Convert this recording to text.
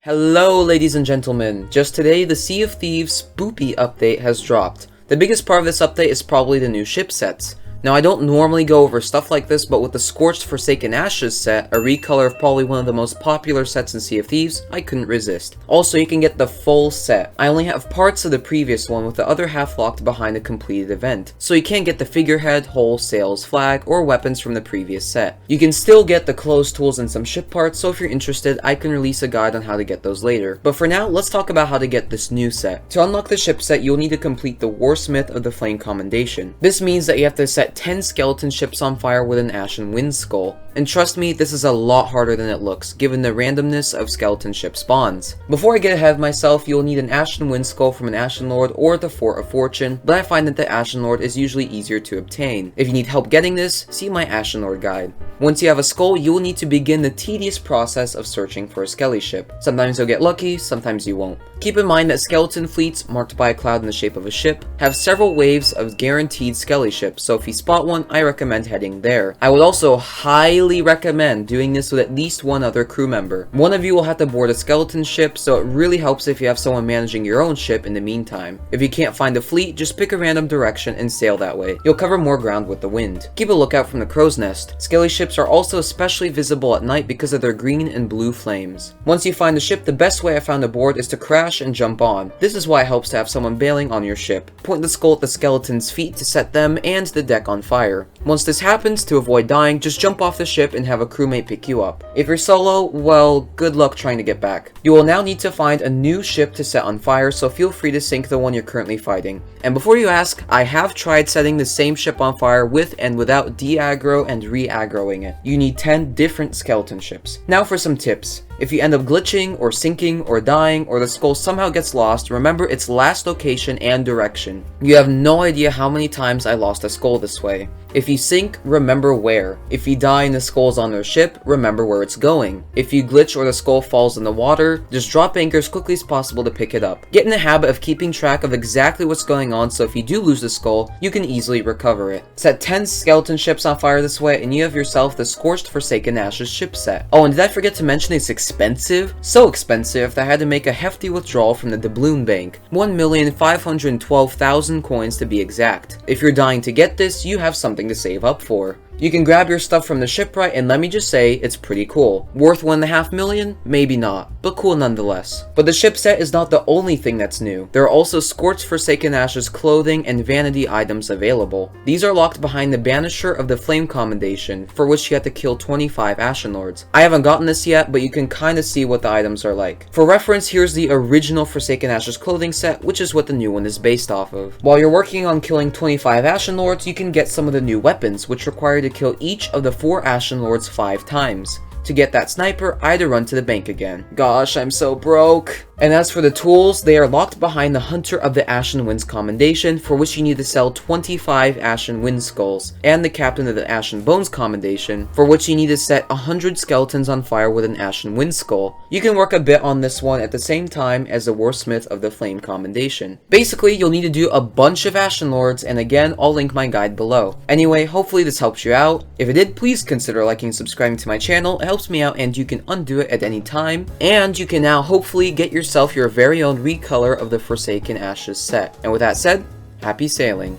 Hello ladies and gentlemen, just today the Sea of Thieves spoopy update has dropped. The biggest part of this update is probably the new ship sets. Now I don't normally go over stuff like this, but with the Scorched Forsaken Ashes set, a recolor of probably one of the most popular sets in Sea of Thieves, I couldn't resist. Also, you can get the full set. I only have parts of the previous one with the other half locked behind a completed event, so you can't get the figurehead, hull, sails, flag, or weapons from the previous set. You can still get the closed tools and some ship parts, so if you're interested, I can release a guide on how to get those later. But for now, let's talk about how to get this new set. To unlock the ship set, you'll need to complete the Warsmith of the Flame Commendation. This means that you have to set 10 skeleton ships on fire with an Ashen wind skull. And trust me, this is a lot harder than it looks, given the randomness of skeleton ship spawns. Before I get ahead of myself, you'll need an Ashen wind skull from an Ashen Lord or the Fort of Fortune, but I find that the Ashen Lord is usually easier to obtain. If you need help getting this, see my Ashen Lord guide. Once you have a skull, you will need to begin the tedious process of searching for a skelly ship. Sometimes you'll get lucky, sometimes you won't. Keep in mind that skeleton fleets, marked by a cloud in the shape of a ship, have several waves of guaranteed skelly ships, so if you spot one, I recommend heading there. I would also highly recommend doing this with at least one other crew member. One of you will have to board a skeleton ship, so it really helps if you have someone managing your own ship in the meantime. If you can't find a fleet, just pick a random direction and sail that way. You'll cover more ground with the wind. Keep a lookout from the crow's nest. Skelly ships are also especially visible at night because of their green and blue flames. Once you find the ship, the best way I found to board is to crash and jump on. This is why it helps to have someone bailing on your ship. Point the skull at the skeleton's feet to set them and the deck on fire. Once this happens, to avoid dying, just jump off the ship and have a crewmate pick you up. If you're solo, well, good luck trying to get back. You will now need to find a new ship to set on fire, so feel free to sink the one you're currently fighting. And before you ask, I have tried setting the same ship on fire with and without de-aggro and re-aggroing it. You need 10 different skeleton ships. Now for some tips. If you end up glitching, or sinking, or dying, or the skull somehow gets lost, remember its last location and direction. You have no idea how many times I lost a skull this way. If you sink, remember where. If you die and the skull's on their ship, remember where it's going. If you glitch or the skull falls in the water, just drop anchor as quickly as possible to pick it up. Get in the habit of keeping track of exactly what's going on, so if you do lose the skull, you can easily recover it. Set 10 skeleton ships on fire this way, and you have yourself the Scorched Forsaken Ashes ship set. Oh, and did I forget to mention it's expensive? So expensive that I had to make a hefty withdrawal from the doubloon bank. 1,512,000 coins to be exact. If you're dying to get this, you have something to save up for. You can grab your stuff from the shipwright, and let me just say, it's pretty cool. Worth 1.5 million? Maybe not, but cool nonetheless. But the ship set is not the only thing that's new. There are also Scorched Forsaken Ashes clothing and Vanity items available. These are locked behind the Banisher of the Flame Commendation, for which you have to kill 25 Ashen Lords. I haven't gotten this yet, but you can kinda see what the items are like. For reference, here's the original Forsaken Ashes clothing set, which is what the new one is based off of. While you're working on killing 25 Ashen Lords, you can get some of the new weapons, which require you to kill each of the 4 Ashen Lords 5 times. To get that sniper, I had to run to the bank again. Gosh, I'm so broke. And as for the tools, they are locked behind the Hunter of the Ashen Wind's Commendation, for which you need to sell 25 Ashen Wind Skulls, and the Captain of the Ashen Bones Commendation, for which you need to set 100 skeletons on fire with an Ashen Wind Skull. You can work a bit on this one at the same time as the Warsmith of the Flame Commendation. Basically, you'll need to do a bunch of Ashen Lords, and again, I'll link my guide below. Anyway, hopefully this helps you out. If it did, please consider liking and subscribing to my channel. It helps me out, and you can undo it at any time. And you can now hopefully get yourself your very own recolor of the Forsaken Ashes set. And with that said, happy sailing.